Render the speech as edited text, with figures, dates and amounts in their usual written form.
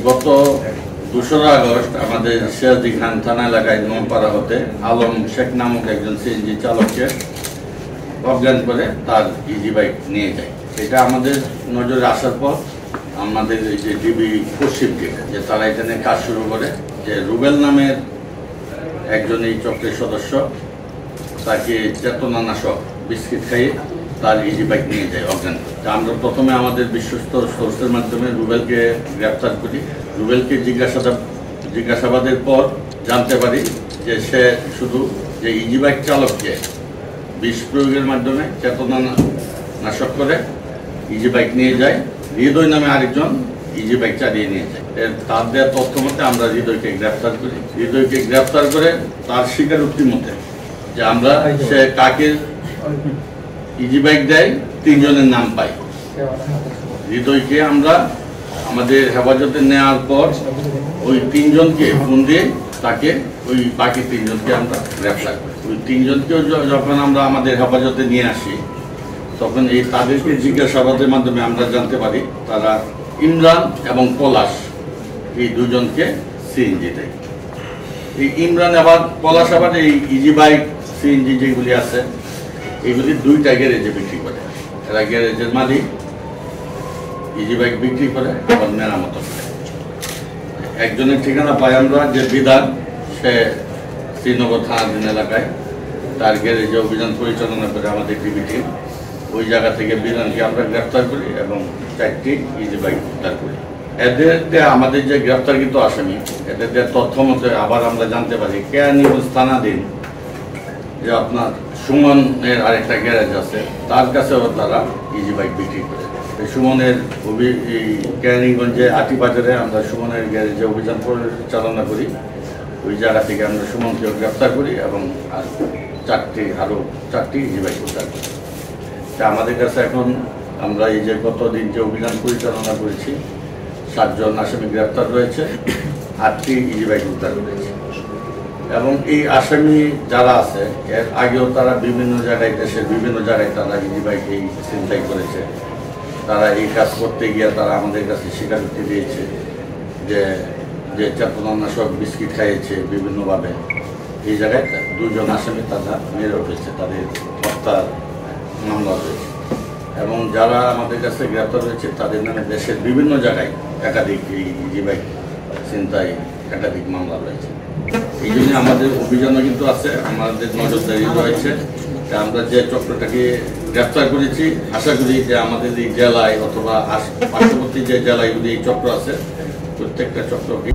গত 2রা আগস্ট আমাদের সিরাজদি খান থানা এলাকায় নোয়াপাড়া হতে আলম শেখ নামক একজন সিএনজি চালককে অজ্ঞান করে তার ইজি বাইক নিয়ে যায়। এটা আমাদের নজরে আসার পর আমাদের এই যে ডিবি পশ্চিম থেকে যে তারা এখানে কাজ শুরু করে, যে রুবেল নামের একজন এই চক্রের সদস্য তাকে চেতনানাশক বিস্কিট খাইয়ে তার ইজি বাইক নিয়ে যায় অজ্ঞান। আমরা প্রথমে আমাদের বিশ্বস্ত সোর্সের মাধ্যমে রুবেলকে গ্রেপ্তার করি। রুবেলকে জিজ্ঞাসাবাদের পর জানতে পারি যে সে শুধু যে ইজি বাইক চালককে বিষ প্রয়োগের মাধ্যমে চেতনানাশক করে ইজি বাইক নিয়ে যায়। হৃদয় নামে আরেকজন ইজি বাইক চালিয়ে নিয়ে যায়। তার দেওয়ার তথ্য মতে আমরা হৃদয়কে গ্রেপ্তার করি। হৃদয়কে গ্রেপ্তার করে তার স্বীকারোক্তি মতে যে আমরা সে কাকে ইজি বাইক দেয় 3 জনের নাম পাই। হৃদয়কে আমরা আমাদের হেফাজতে নেওয়ার পর ওই 3 জনকে ফোন দিয়ে তাকে ওই বাকি 3 জনকে আমরা গ্রেপ্তার করি। ওই 3 জনকেও যখন আমরা আমাদের হেফাজতে নিয়ে আসি তখন এই তাদেরকে জিজ্ঞাসাবাদের মাধ্যমে আমরা জানতে পারি তারা ইমরান এবং পলাশ এই 2 জনকে সিএনজি দেয়। এই ইমরান আবার পলাশ আবার এই ইজি বাইক সিএনজি যেগুলি আছে এগুলি 2টা গ্যারেজে বিক্রি করে। এরা গ্যারেজের মালিক, ইজি বাইক বিক্রি করে আবার মেরামত করে। একজনের ঠিকানা পাই আমরা যে বিধান, সে শ্রীনগর থানাধীন এলাকায় তার গ্যারেজে অভিযান পরিচালনা করে আমাদের ডিবি টিম। ওই জায়গা থেকে বিধানকে আমরা গ্রেপ্তার করি এবং 4টি ইজি বাইক উদ্ধার করি। এদের আমাদের যে গ্রেপ্তারকৃত আসামি এদের তথ্য মতে আবার আমরা জানতে পারি কেরানীগঞ্জ থানাধীন যে আপনার সুমনের আরেকটা গ্যারেজ আছে, তার কাছেও তারা ইজি বাইক বিক্রি করে। সুমনের কেরানীগঞ্জে আটিবাজারে আমরা সুমনের গ্যারেজে অভিযান পরিচালনা করি। ওই জায়গা থেকে আমরা সুমনকেও গ্রেপ্তার করি এবং আরও 4টি ইজি বাইক উদ্ধার করি। তা আমাদের কাছে এখন আমরা এই যে গতদিন যে অভিযান পরিচালনা করেছি 7 জন আসামি গ্রেপ্তার রয়েছে, 8টি ইজি বাইক উদ্ধার করেছে। এবং এই আসামি যারা আছে এর আগেও তারা বিভিন্ন জায়গায়, দেশের বিভিন্ন জায়গায় তারা ইজি বাইক এই ছিনতাই করেছে। তারা এই কাজ করতে গিয়ে তারা আমাদের কাছে স্বীকারোক্তি দিয়েছে যে চেতনানাশক বিস্কিট খাইয়েছে বিভিন্নভাবে। এই জায়গায় 2 জন আসামি তারা মেরে উঠেছে, তাদের হত্যার মামলা রয়েছে। এবং যারা আমাদের কাছে গ্রেপ্তার হয়েছে তাদের নামে দেশের বিভিন্ন জায়গায় একাধিক এই ইজি বাইক ছিনতাই একাধিক মামলা রয়েছে। এই জন্য আমাদের অভিযানও কিন্তু আছে, আমাদের নজরদারি রয়েছে। আমরা যে চক্রটাকে গ্রেপ্তার করেছি আশা করি যে আমাদের এই জেলায় অথবা পার্শ্ববর্তী যে জেলাগুলি এই চক্র আছে প্রত্যেকটা চক্রকে